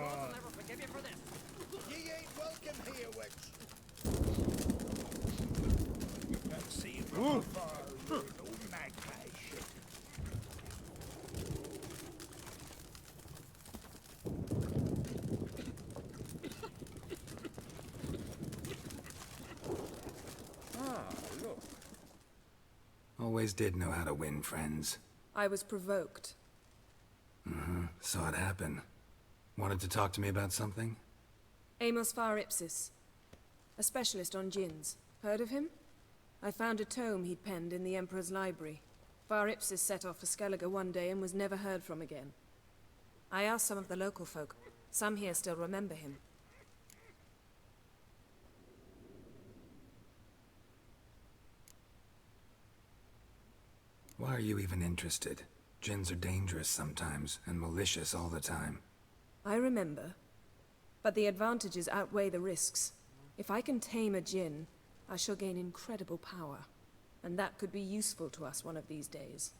I'll never forgive you for this. Ye ain't welcome here, witch. You can see from afar you're no magpie ship. Ah, look. Always did know how to win friends. I was provoked. Saw it happen. Wanted to talk to me about something? Amos Far Ipsis. A specialist on djinns. Heard of him? I found a tome he'd penned in the Emperor's library. Far Ipsis set off for Skellige one day and was never heard from again. I asked some of the local folk. Some here still remember him. Why are you even interested? Djinns are dangerous sometimes, and malicious all the time. I remember. But the advantages outweigh the risks. If I can tame a djinn, I shall gain incredible power. And that could be useful to us one of these days.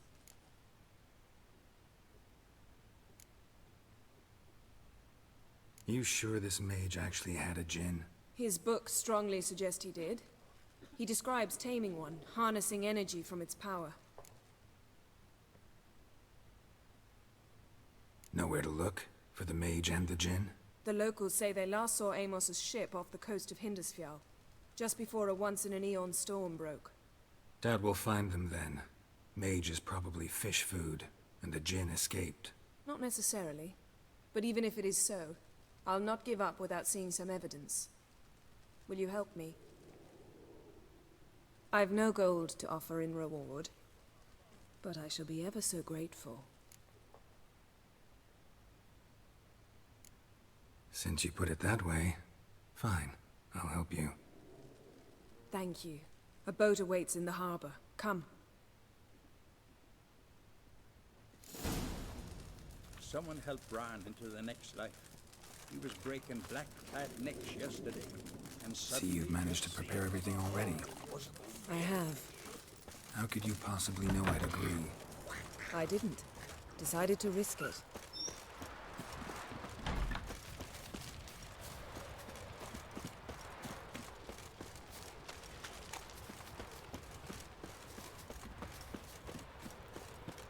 You sure this mage actually had a djinn? His books strongly suggest he did. He describes taming one, harnessing energy from its power. Nowhere to look? For the mage and the djinn? The locals say they last saw Amos's ship off the coast of Hindusfjall, just before a once-in-an-eon storm broke. Doubt we'll find them then. Mage is probably fish food, and the djinn escaped. Not necessarily. But even if it is so, I'll not give up without seeing some evidence. Will you help me? I've no gold to offer in reward, but I shall be ever so grateful. Since you put it that way, fine. I'll help you. Thank you. A boat awaits in the harbor. Come. Someone helped Bran into the next life. He was breaking black-clad necks yesterday, and See, suddenly... you've managed to prepare everything already. I have. How could you possibly know I'd agree? I didn't. Decided to risk it.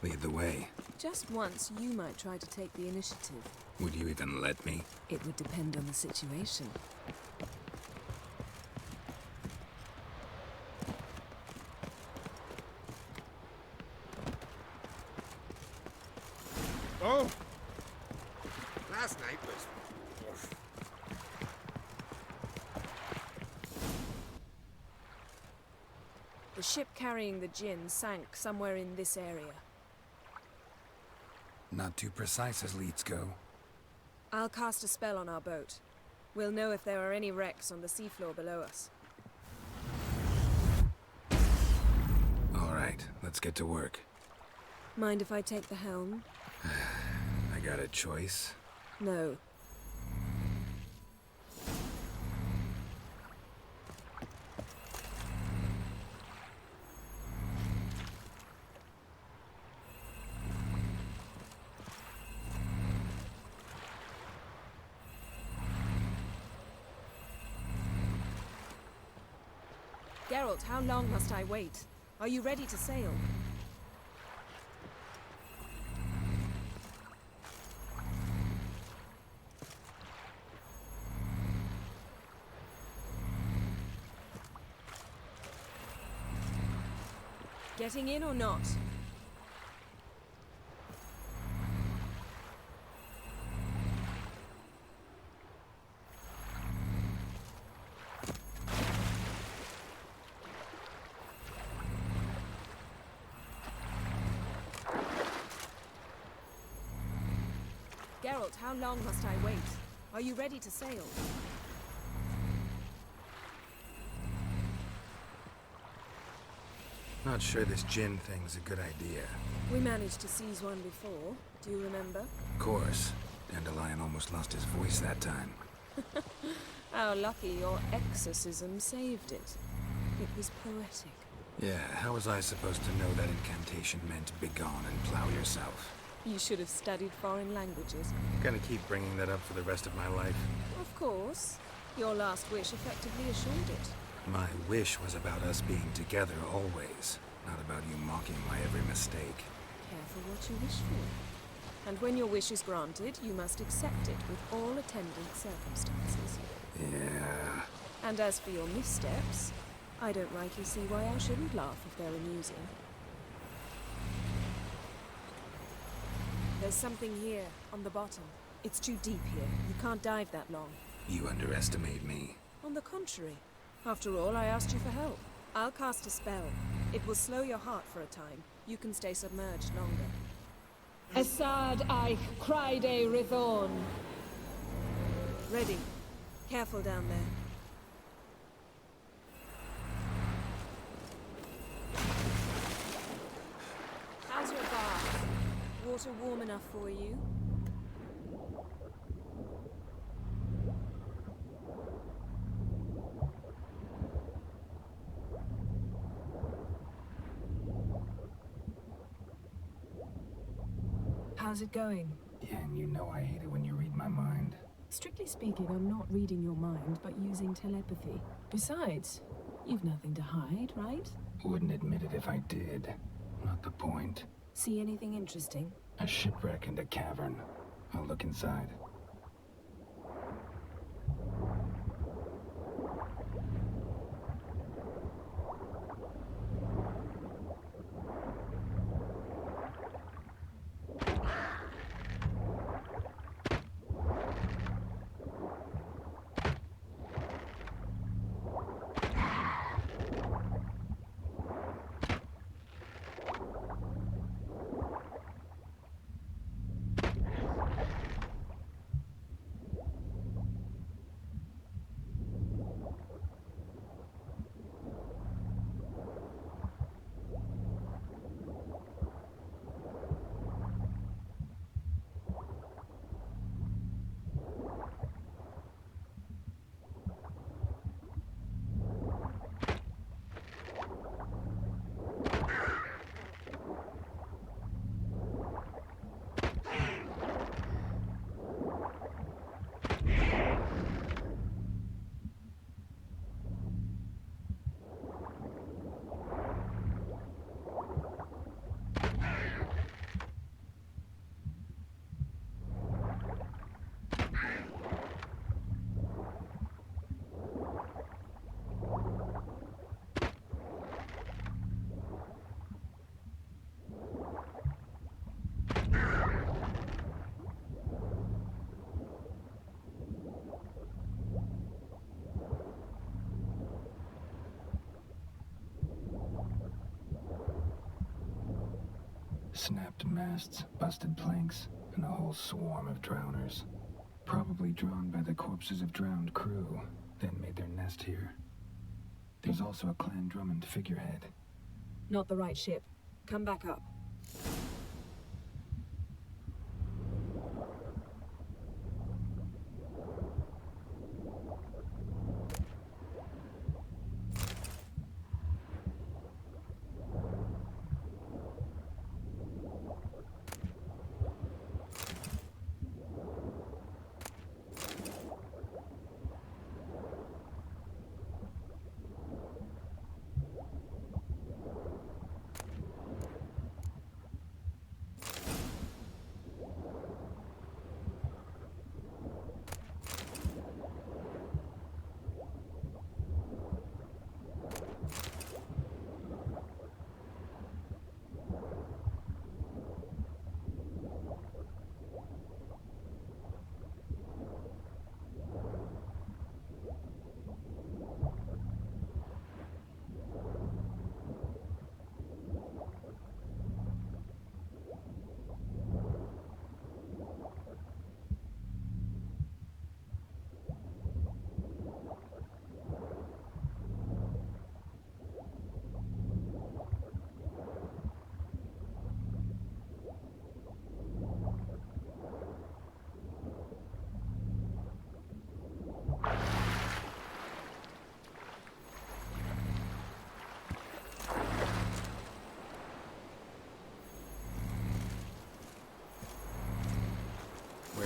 Lead the way. Just once, you might try to take the initiative. Would you even let me? It would depend on the situation. Oh! Last night was... The ship carrying the djinn sank somewhere in this area. Not too precise as leads go. I'll cast a spell on our boat. We'll know if there are any wrecks on the seafloor below us. All right, let's get to work. Mind if I take the helm? I got a choice. No. Geralt, how long must I wait? Are you ready to sail? Getting in or not? Geralt, how long must I wait? Are you ready to sail? Not sure this djinn thing's a good idea. We managed to seize one before. Do you remember? Of course. Dandelion almost lost his voice that time. How lucky your exorcism saved it. It was poetic. Yeah, how was I supposed to know that incantation meant begone and plow yourself? You should have studied foreign languages. Gonna keep bringing that up for the rest of my life. Of course. Your last wish effectively assured it. My wish was about us being together always, not about you mocking my every mistake. Careful what you wish for. And when your wish is granted, you must accept it with all attendant circumstances. Yeah. And as for your missteps, I don't rightly see why I shouldn't laugh if they're amusing. There's something here, on the bottom. It's too deep here. You can't dive that long. You underestimate me. On the contrary. After all, I asked you for help. I'll cast a spell. It will slow your heart for a time. You can stay submerged longer. Assad Eich Criede Rithorn. Ready. Careful down there. How's your bath? Water warm enough for you? How's it going? Yeah, and you know I hate it when you read my mind. Strictly speaking, I'm not reading your mind, but using telepathy. Besides, you've nothing to hide, right? Wouldn't admit it if I did. Not the point. See anything interesting? A shipwreck and a cavern. I'll look inside. Snapped masts, busted planks, and a whole swarm of drowners. Probably drawn by the corpses of drowned crew, then made their nest here. There's also a Clan Drummond figurehead. Not the right ship. Come back up.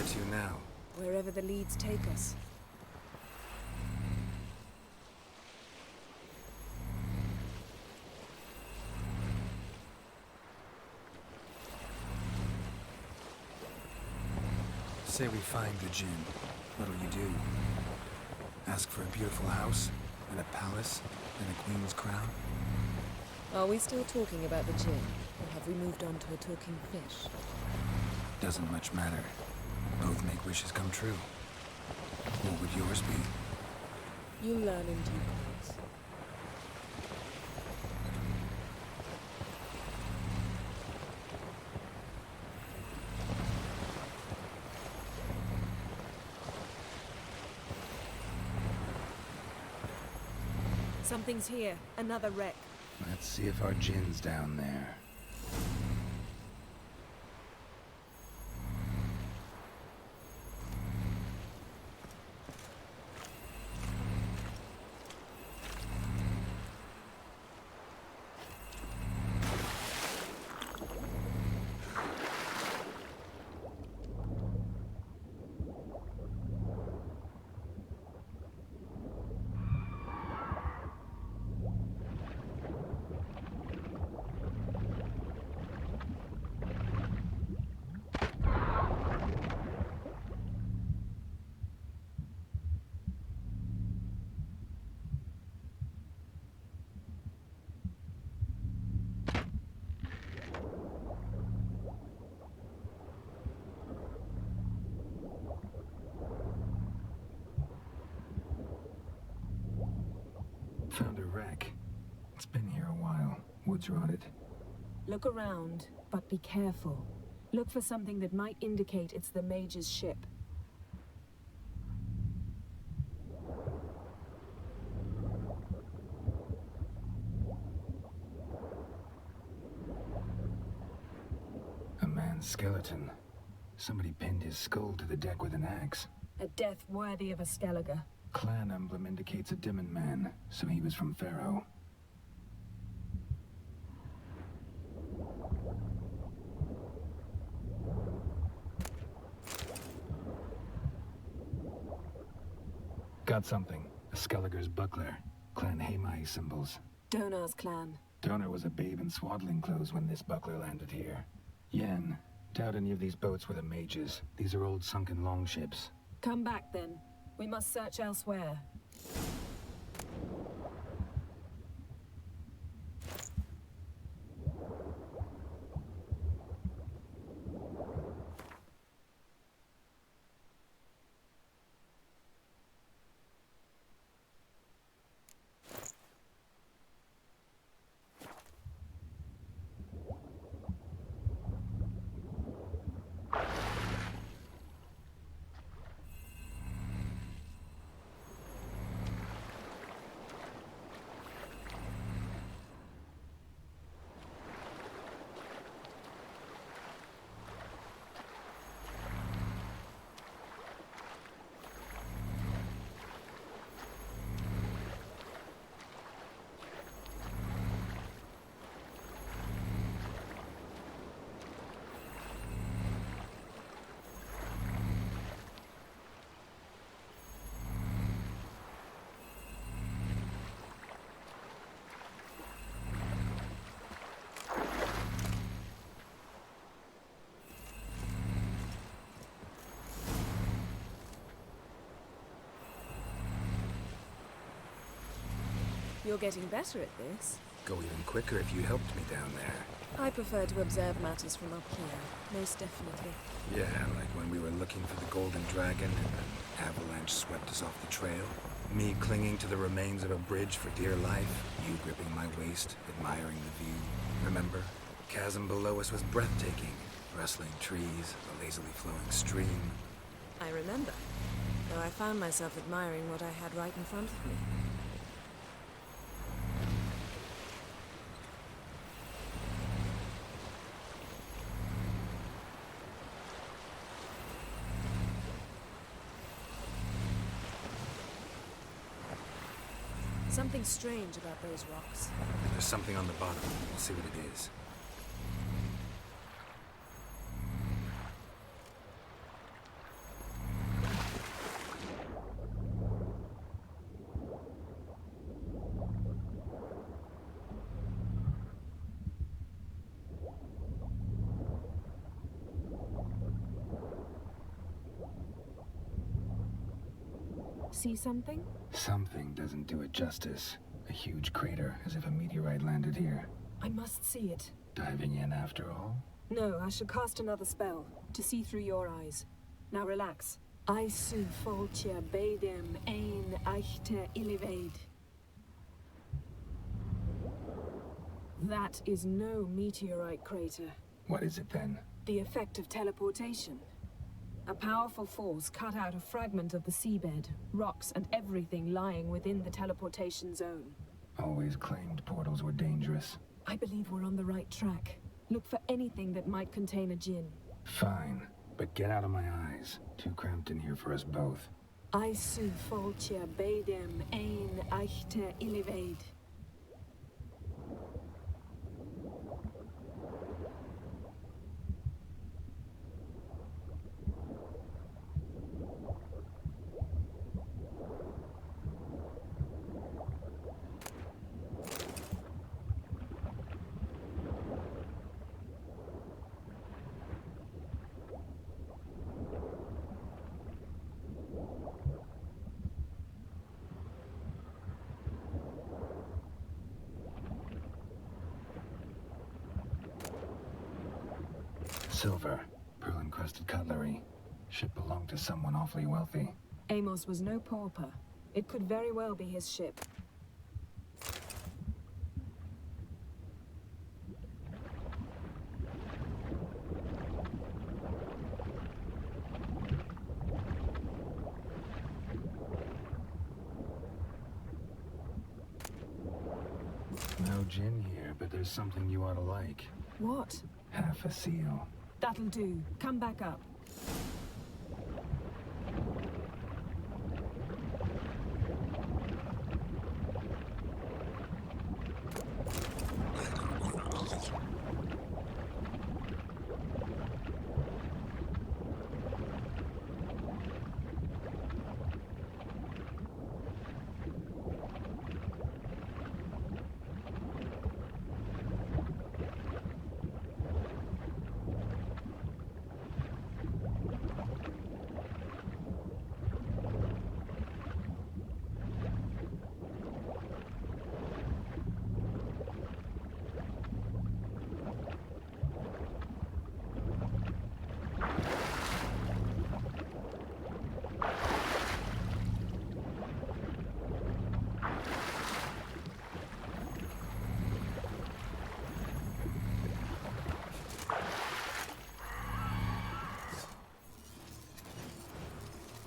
Where to now? Wherever the leads take us. Say we find the Jinn. What'll you do? Ask for a beautiful house, and a palace, and a queen's crown? Are we still talking about the Jinn, or have we moved on to a talking fish? Doesn't much matter. Both make wishes come true. What would yours be? You'll learn in due course. Something's here. Another wreck. Let's see if our Jinn's down there. Found a wreck. It's been here a while. Woods rotted. Look around, but be careful. Look for something that might indicate it's the Mage's ship. A man's skeleton. Somebody pinned his skull to the deck with an axe. A death worthy of a Skellige. Clan emblem indicates a Dimmen man, so he was from Pharaoh. Got something. A Skellige's buckler. Clan Hamai symbols. Donar's clan. Donar was a babe in swaddling clothes when this buckler landed here. Yen, doubt any of these boats were the mages. These are old sunken longships. Come back then. We must search elsewhere. You're getting better at this. Go even quicker if you helped me down there. I prefer to observe matters from up here, most definitely. Yeah, like when we were looking for the Golden Dragon and an avalanche swept us off the trail. Me clinging to the remains of a bridge for dear life. You gripping my waist, admiring the view. Remember? The chasm below us was breathtaking. Rustling trees, a lazily flowing stream. I remember, though I found myself admiring what I had right in front of me. Something strange about those rocks. There's something on the bottom. We'll see what it is. See something? Something doesn't do it justice. A huge crater, as if a meteorite landed here. I must see it. Diving in after all? No, I should cast another spell, to see through your eyes. Now relax. I su foltia bedem ein eichte illivaid. That is no meteorite crater. What is it then? The effect of teleportation. A powerful force cut out a fragment of the seabed, rocks and everything lying within the teleportation zone. Always claimed portals were dangerous. I believe we're on the right track. Look for anything that might contain a djinn. Fine, but get out of my eyes. Too cramped in here for us both. I su foltia bedem ein eichte illivaid. Silver, pearl-encrusted cutlery. Ship belonged to someone awfully wealthy. Amos was no pauper. It could very well be his ship. No gin here, but there's something you ought to like. What? Half a seal. That'll do. Come back up.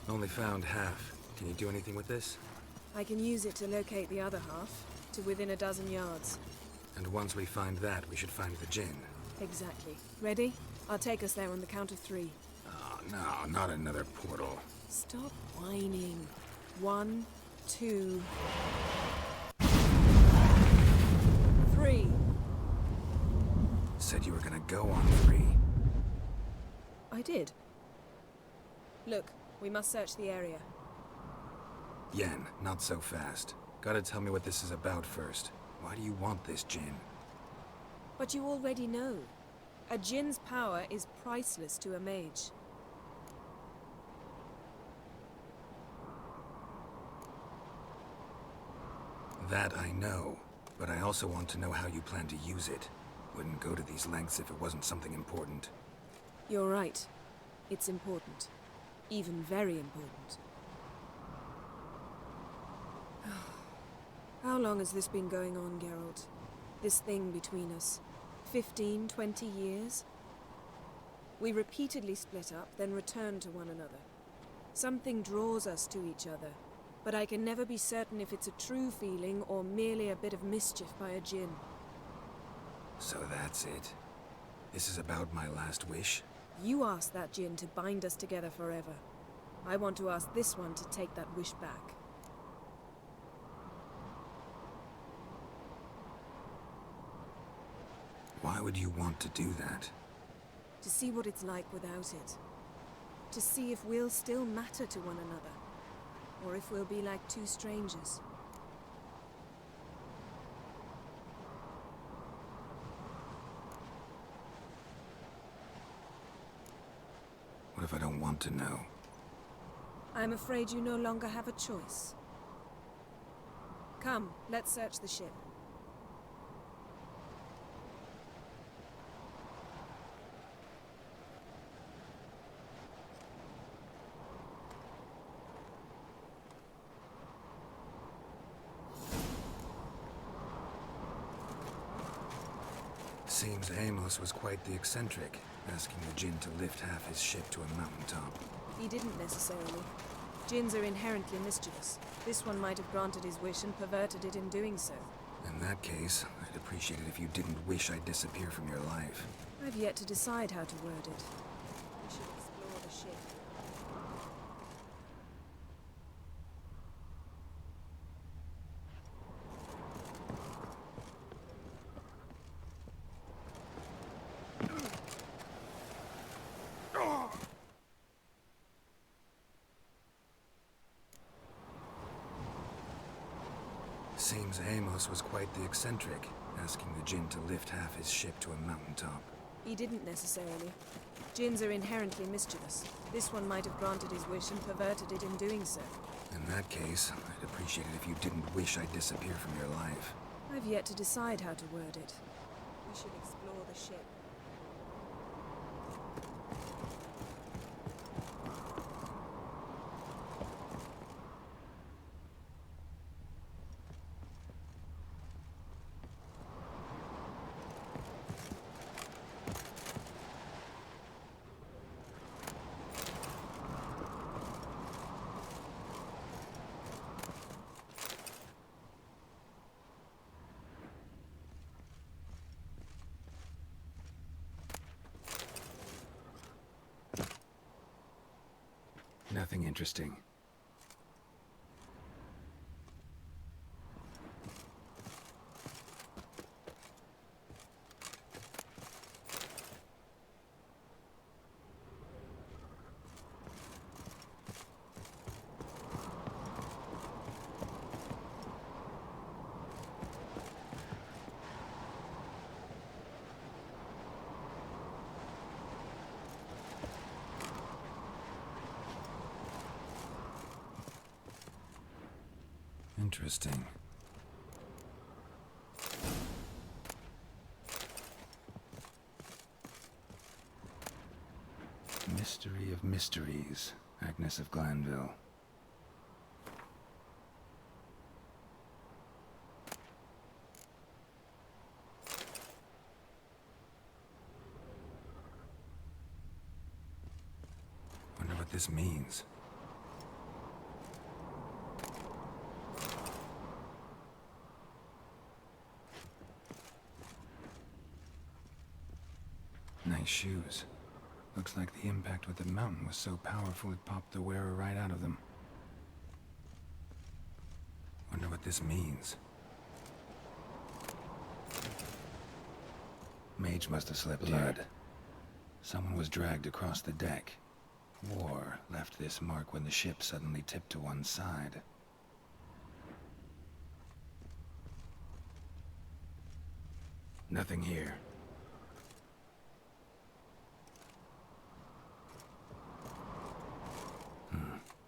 Only found half. Can you do anything with this? I can use it to locate the other half, to within a dozen yards. And once we find that, we should find the gin. Exactly. Ready? I'll take us there on the count of 3. Oh, no, not another portal. Stop whining. 1, 2... 3. Said you were gonna go on 3. I did. Look, we must search the area. Yen, not so fast. Gotta tell me what this is about first. Why do you want this gin? But you already know. A djinn's power is priceless to a mage. That I know, but I also want to know how you plan to use it. Wouldn't go to these lengths if it wasn't something important. You're right. It's important. Even very important. How long has this been going on, Geralt? This thing between us? 15, 20 years? We repeatedly split up, then returned to one another. Something draws us to each other, but I can never be certain if it's a true feeling or merely a bit of mischief by a djinn. So that's it. This is about my last wish? You asked that djinn to bind us together forever. I want to ask this one to take that wish back. Why would you want to do that? To see what it's like without it. To see if we'll still matter to one another. Or if we'll be like two strangers. What if I don't want to know? I'm afraid you no longer have a choice. Come, let's search the ship. Seems Amos was quite the eccentric, asking the Jinn to lift half his ship to a mountaintop. He didn't necessarily. Jinns are inherently mischievous. This one might have granted his wish and perverted it in doing so. In that case, I'd appreciate it if you didn't wish I'd disappear from your life. I've yet to decide how to word it. We should explore the ship. Seems Amos was quite the eccentric, asking the Jinn to lift half his ship to a mountaintop. He didn't necessarily. Jinns are inherently mischievous. This one might have granted his wish and perverted it in doing so. In that case, I'd appreciate it if you didn't wish I'd disappear from your life. I've yet to decide how to word it. We should explore the ship. Nothing interesting. Interesting. Mystery of Mysteries, Agnes of Glanville. Wonder what this means. Nice shoes. Looks like the impact with the mountain was so powerful it popped the wearer right out of them. Wonder what this means. Mage must have slipped blood. Someone was dragged across the deck. War left this mark when the ship suddenly tipped to one side. Nothing here.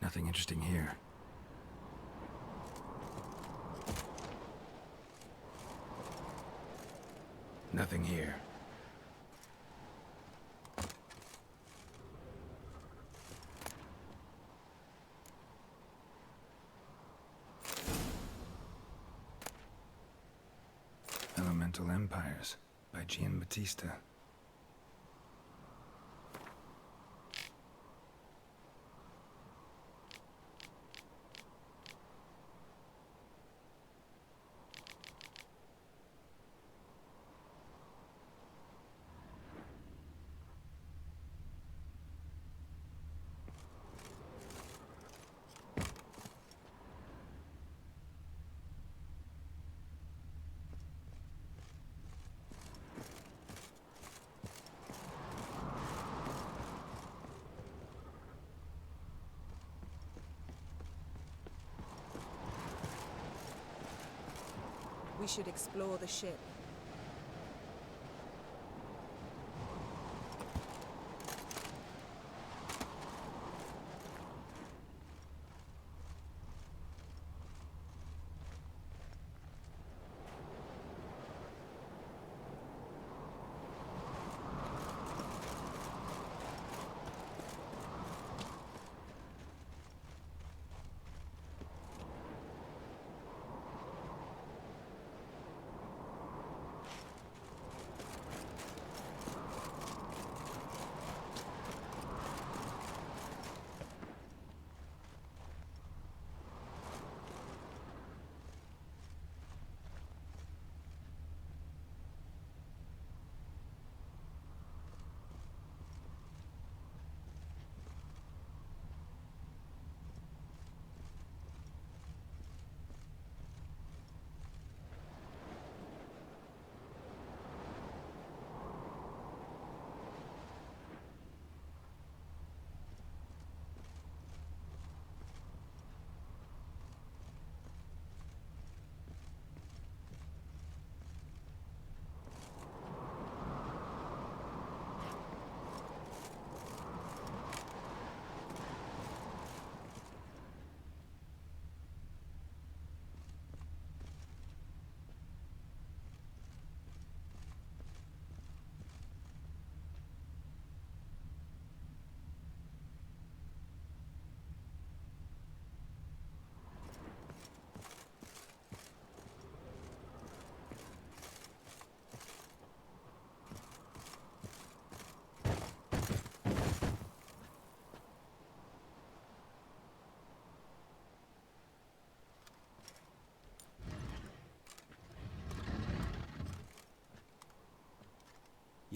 Nothing interesting here. Nothing here. Elemental Empires by Giambattista. We should explore the ship.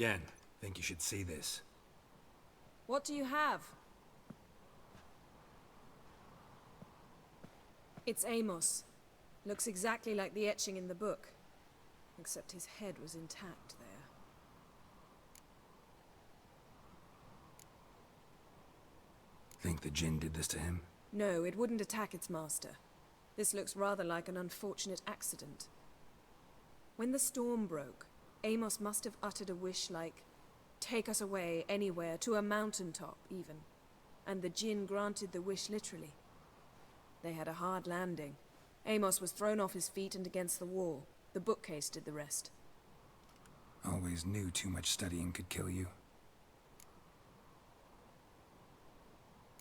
Yen, think you should see this. What do you have? It's Amos. Looks exactly like the etching in the book. Except his head was intact there. Think the Jinn did this to him? No, it wouldn't attack its master. This looks rather like an unfortunate accident. When the storm broke, Amos must have uttered a wish like, "Take us away, anywhere, to a mountaintop, even." And the Jinn granted the wish literally. They had a hard landing. Amos was thrown off his feet and against the wall. The bookcase did the rest. Always knew too much studying could kill you.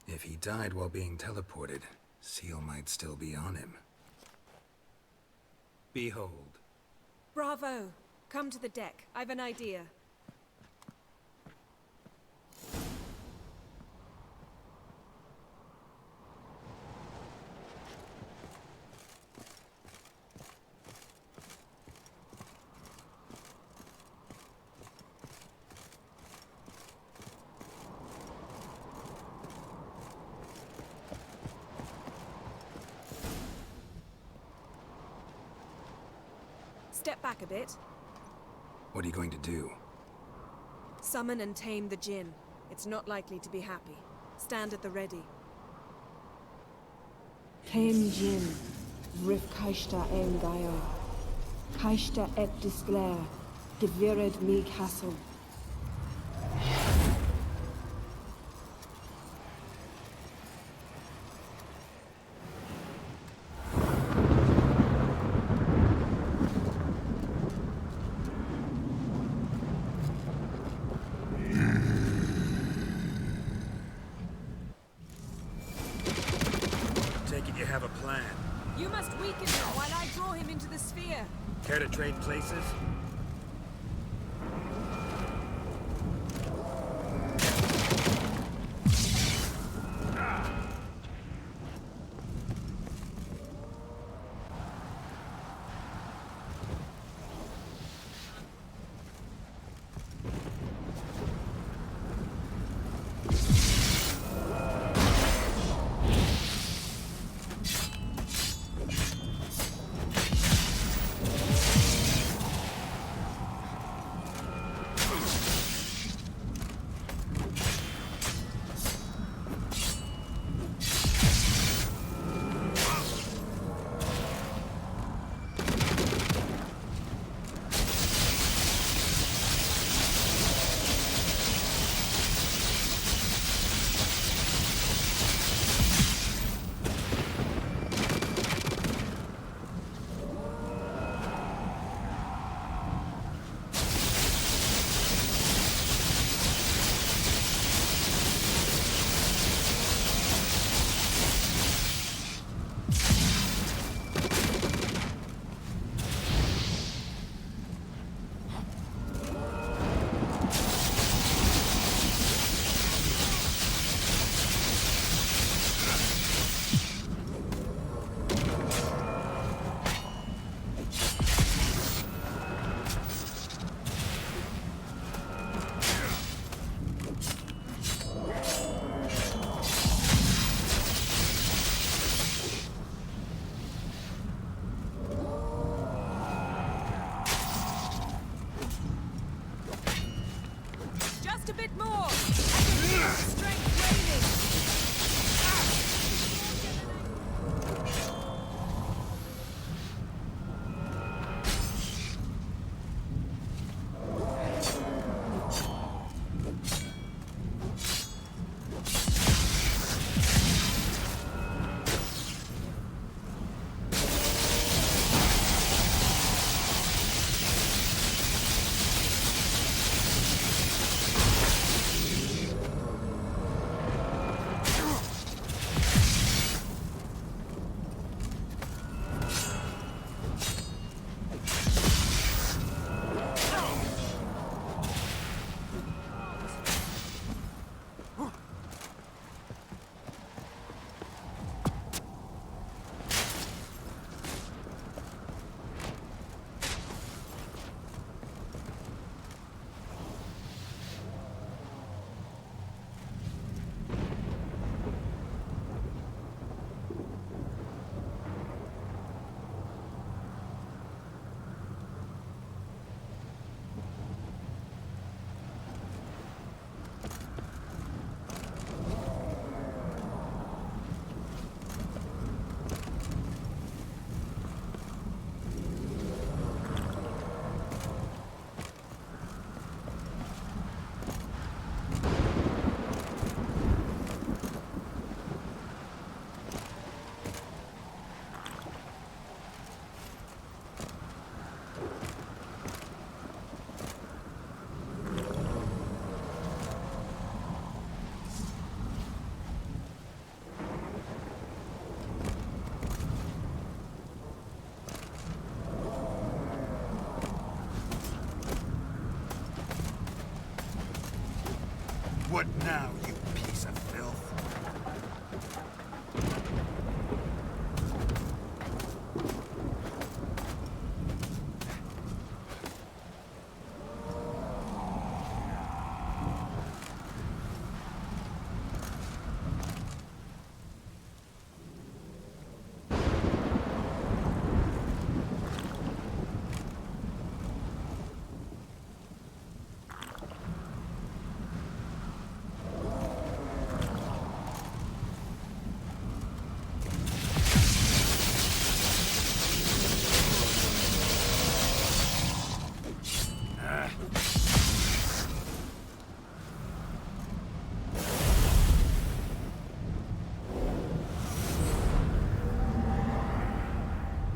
If he died while being teleported, Seal might still be on him. Behold. Bravo! Come to the deck. I've an idea. Step back a bit. What are you going to do? Summon and tame the Jinn. It's not likely to be happy. Stand at the ready. Tame Jin, Rif Kaishta en Gaia, Kaishta et Disglair, Gevired mi Castle. Take it you have a plan. You must weaken him while I draw him into the sphere. Care to trade places?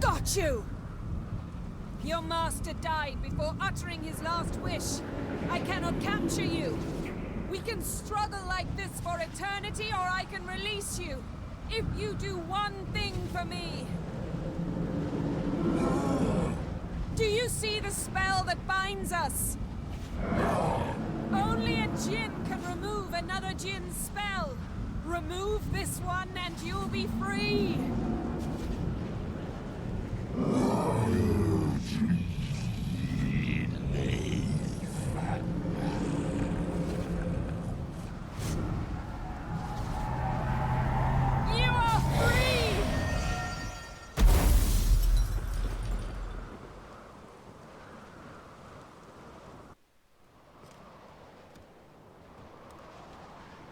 Got you! Your master died before uttering his last wish. I cannot capture you. We can struggle like this for eternity, or I can release you. If you do one thing for me. Do you see the spell that binds us? Only a djinn can remove another djinn's spell. Remove this one and you'll be free. You are free!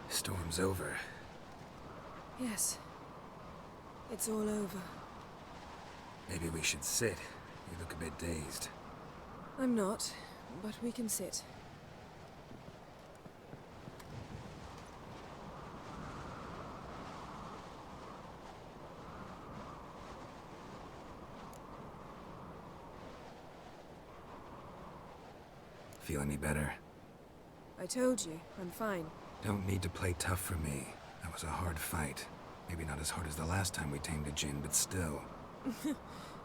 Storm's over. Yes. It's all over. Maybe we should sit. You look a bit dazed. I'm not, but we can sit. Feel any better? I told you, I'm fine. Don't need to play tough for me. That was a hard fight. Maybe not as hard as the last time we tamed a djinn, but still.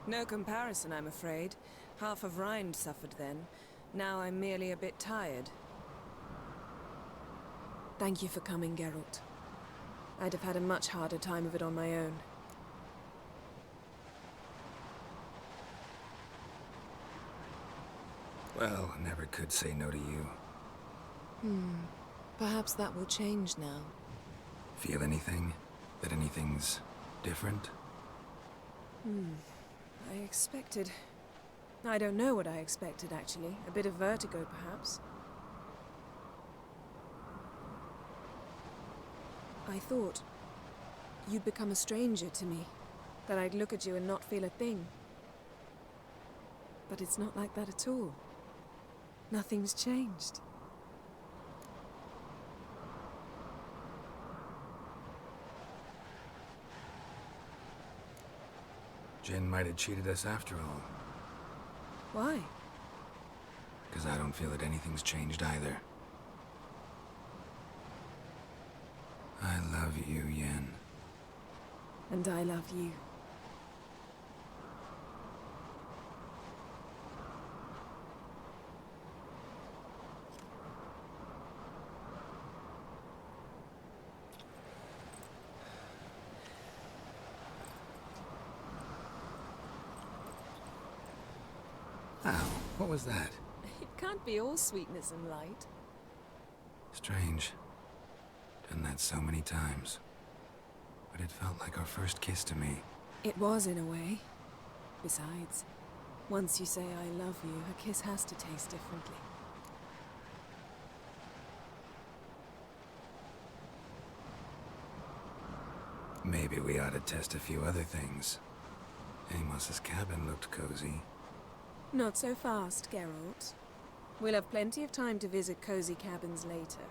No comparison, I'm afraid. Half of Rind suffered then. Now I'm merely a bit tired. Thank you for coming, Geralt. I'd have had a much harder time of it on my own. Well, never could say no to you. Perhaps that will change now. Feel anything? That anything's different? I expected... I don't know what I expected, actually. A bit of vertigo, perhaps. I thought you'd become a stranger to me. That I'd look at you and not feel a thing. But it's not like that at all. Nothing's changed. Jinn might have cheated us after all. Why? Because I don't feel that anything's changed either. I love you, Yen. And I love you. Ow, what was that? It can't be all sweetness and light. Strange. Done that so many times. But it felt like our first kiss to me. It was, in a way. Besides, once you say I love you, a kiss has to taste differently. Maybe we ought to test a few other things. Amos's cabin looked cozy. Not so fast, Geralt. We'll have plenty of time to visit cozy cabins later.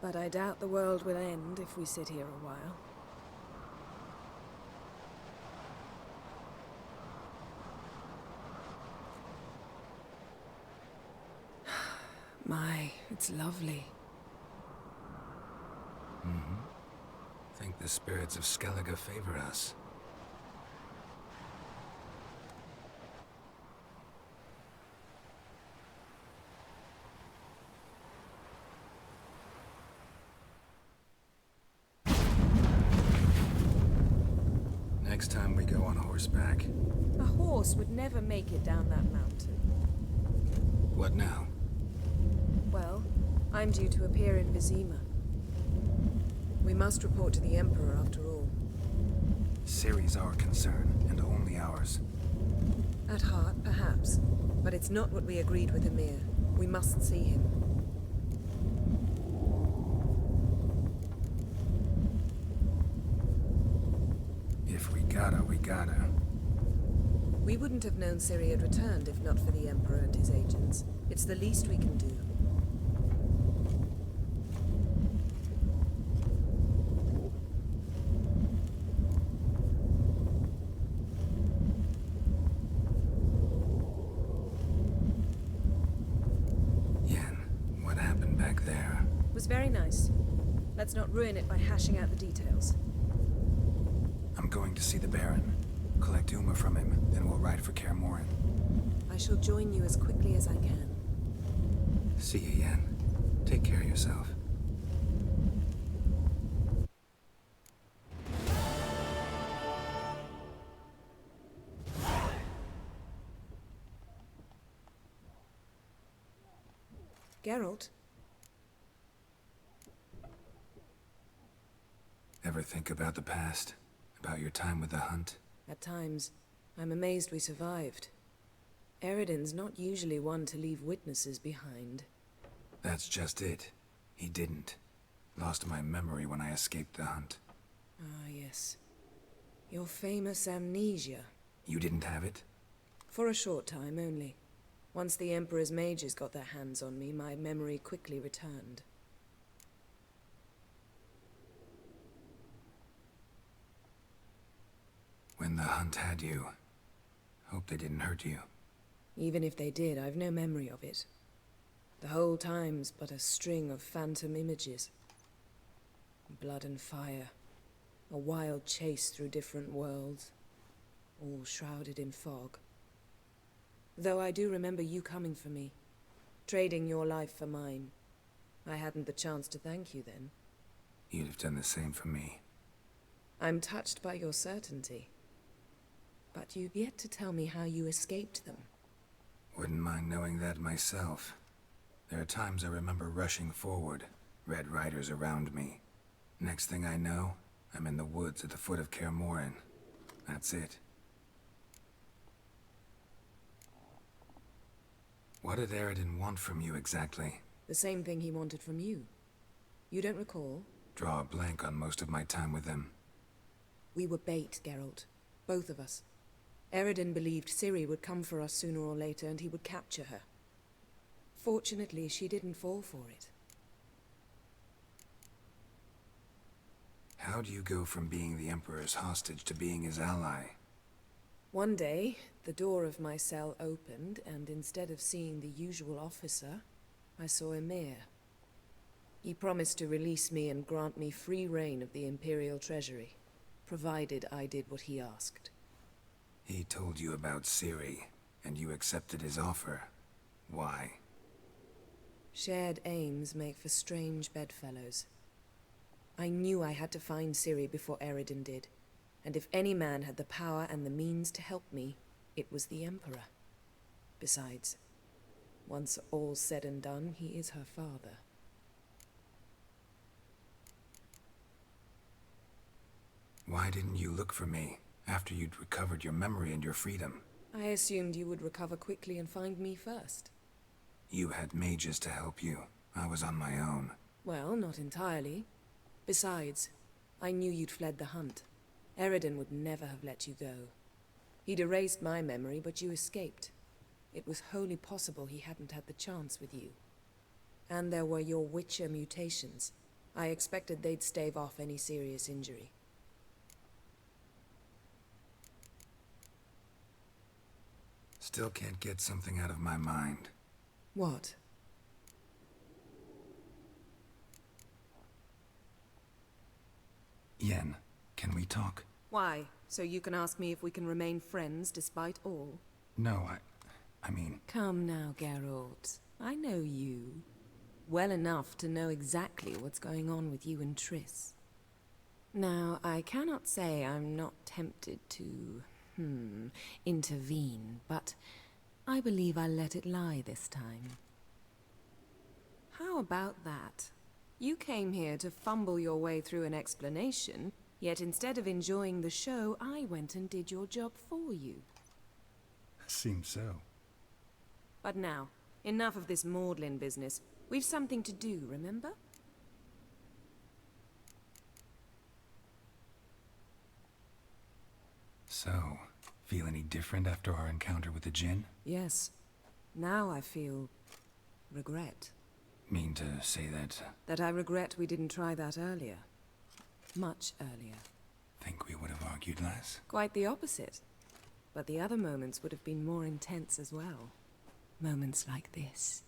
But I doubt the world will end if we sit here a while. My, it's lovely. Think the spirits of Skellige favor us. Next time we go on horseback. A horse would never make it down that mountain. What now? Well, I'm due to appear in Vizima. We must report to the Emperor after all. Ciri's our concern, and only ours. At heart, perhaps. But it's not what we agreed with Emir. We must see him. If we gotta, we gotta. We wouldn't have known Ciri had returned if not for the Emperor and his agents. It's the least we can do. was very nice. Let's not ruin it by hashing out the details. I'm going to see the Baron. Collect Uma from him, then we'll ride for Kaer Morhen. I shall join you as quickly as I can. See you, Yen. Take care of yourself. Geralt? Ever think about the past? About your time with the Hunt? At times, I'm amazed we survived. Eridan's not usually one to leave witnesses behind. That's just it. He didn't. Lost my memory when I escaped the Hunt. Ah, yes. Your famous amnesia. You didn't have it? For a short time only. Once the Emperor's mages got their hands on me, my memory quickly returned. When the Hunt had you, hope they didn't hurt you. Even if they did, I've no memory of it. The whole time's but a string of phantom images. Blood and fire. A wild chase through different worlds. All shrouded in fog. Though I do remember you coming for me. Trading your life for mine. I hadn't the chance to thank you then. You'd have done the same for me. I'm touched by your certainty. But you've yet to tell me how you escaped them. Wouldn't mind knowing that myself. There are times I remember rushing forward, Red Riders around me. Next thing I know, I'm in the woods at the foot of Kaer Morhen. That's it. What did Eridan want from you exactly? The same thing he wanted from you. You don't recall? Draw a blank on most of my time with him. We were bait, Geralt. Both of us. Eridan believed Ciri would come for us sooner or later and he would capture her. Fortunately, she didn't fall for it. How do you go from being the Emperor's hostage to being his ally? One day, the door of my cell opened, and instead of seeing the usual officer, I saw Emir. He promised to release me and grant me free reign of the Imperial Treasury, provided I did what he asked. He told you about Ciri, and you accepted his offer. Why? Shared aims make for strange bedfellows. I knew I had to find Ciri before Eridan did, and if any man had the power and the means to help me, it was the Emperor. Besides, once all's said and done, he is her father. Why didn't you look for me after you'd recovered your memory and your freedom? I assumed you would recover quickly and find me first. You had mages to help you. I was on my own. Well, not entirely. Besides, I knew you'd fled the Hunt. Eridan would never have let you go. He'd erased my memory, but you escaped. It was wholly possible he hadn't had the chance with you. And there were your Witcher mutations. I expected they'd stave off any serious injury. Still can't get something out of my mind. What? Yen, can we talk? Why? So you can ask me if we can remain friends despite all? No, I mean... Come now, Geralt. I know you. Well enough to know exactly what's going on with you and Triss. Now, I cannot say I'm not tempted to, intervene, but I believe I'll let it lie this time. How about that? You came here to fumble your way through an explanation, yet instead of enjoying the show, I went and did your job for you. Seems so. But now, enough of this maudlin business. We've something to do, remember? So, feel any different after our encounter with the Jinn? Yes. Now I feel... regret. Mean to say that... That I regret we didn't try that earlier. Much earlier. Think we would have argued less? Quite the opposite. But the other moments would have been more intense as well. Moments like this.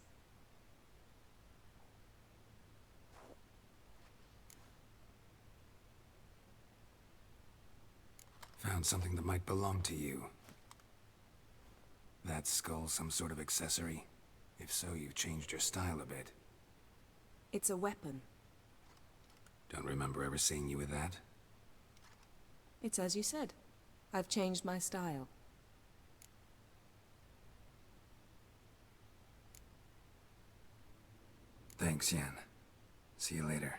Found something that might belong to you. That skull some sort of accessory? If so, you've changed your style a bit. It's a weapon. Don't remember ever seeing you with that? It's as you said. I've changed my style. Thanks, Yan. See you later.